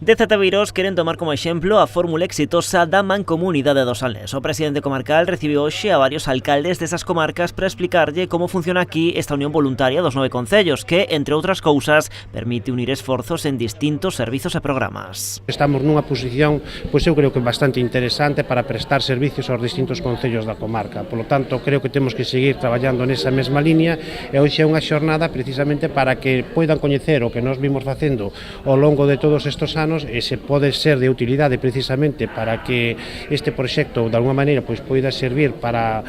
De Zetaviros queren tomar como exemplo a fórmula exitosa da Mancomunidade do Salnés. O presidente comarcal recibiu hoxe a varios alcaldes desas comarcas para explicarlle como funciona aquí esta unión voluntaria dos 9 concellos que, entre outras cousas, permite unir esforzos en distintos servizos e programas. Estamos nunha posición, pois eu creo que bastante interesante para prestar servicios aos distintos concellos da comarca. Por lo tanto, creo que temos que seguir traballando nesa mesma línea e hoxe é unha xornada precisamente para que poidan coñecer o que nós vimos facendo ao longo de todos estes anos e se pode ser de utilidade precisamente para que este proxecto de alguma maneira pois poida servir para,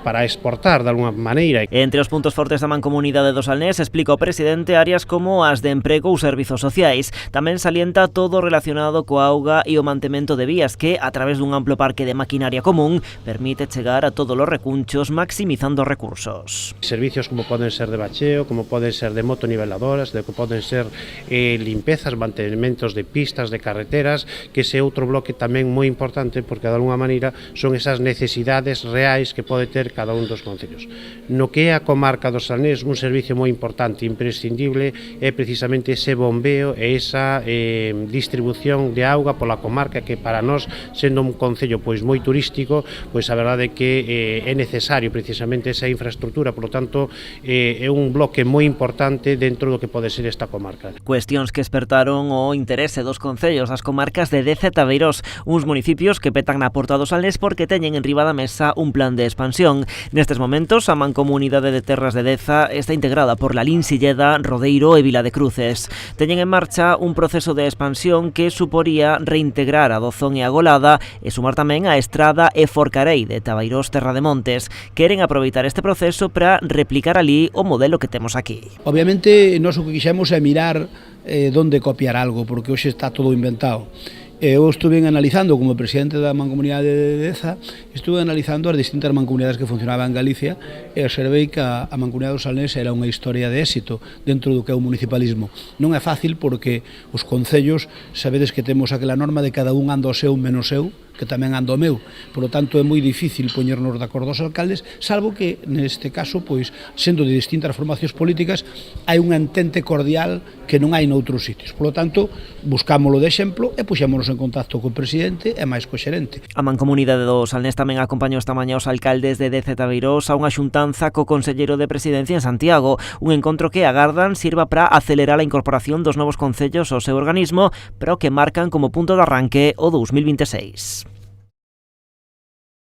para exportar de alguma maneira. Entre os puntos fortes da Mancomunidade do Salnés explica o presidente áreas como as de emprego ou servizos sociais. Tamén salienta todo relacionado coa auga e o mantemento de vías que, a través dun amplo parque de maquinaria común, permite chegar a todos os recunchos maximizando recursos. Servicios como poden ser de bacheo, como poden ser de motoniveladoras, que poden ser limpezas, mantenimentos de pistas, de carreteras, que ese outro bloque tamén moi importante porque de alguma maneira son esas necesidades reais que pode ter cada un dos concellos. No que é a comarca do Salnés, un servicio moi importante, imprescindible, é precisamente ese bombeo e esa distribución de auga pola comarca que para nós, sendo un concello pois moi turístico, pois a verdade é que é necesario precisamente esa infraestructura, por lo tanto é un bloque moi importante dentro do que pode ser esta comarca. Cuestións que despertaron o interese dos concellos das comarcas de Deza e Zetaviros, uns municipios que petan na porta do Salnés porque teñen enriba da mesa un plan de expansión. Nestes momentos, a Mancomunidade de Terras de Deza está integrada por Lalín, Silleda, Rodeiro e Vila de Cruces. Teñen en marcha un proceso de expansión que suporía reintegrar a Dozón e a Golada e sumar tamén a Estrada e Forcarei de Tabairos Terra de Montes. Queren aproveitar este proceso para replicar ali o modelo que temos aquí. Obviamente, nós o que quixemos é mirar donde copiar algo, porque hoxe está todo inventado. Eu estuve analizando, como presidente da Mancomunidade de Deza, estuve analizando as distintas mancomunidades que funcionaban en Galicia e observei que a Mancomunidade do Salnés era unha historia de éxito dentro do que é o municipalismo. Non é fácil porque os concellos, sabedes que temos aquela norma de cada un anda o seu menos eu, que tamén ando o meu. Por lo tanto, é moi difícil poñernos de acordo aos alcaldes, salvo que, neste caso, pois, sendo de distintas formacións políticas, hai un entente cordial que non hai noutros sitios. Por lo tanto, buscámoslo de exemplo e puxémonos en contacto co presidente e máis co xerente. A Mancomunidade do Salnés tamén acompañou esta mañá os alcaldes de Deza e Zetaviros a unha xuntanza co conselleiro de Presidencia en Santiago, un encontro que agardan sirva para acelerar a incorporación dos novos concellos ao seu organismo, pero que marcan como punto de arranque o 2026.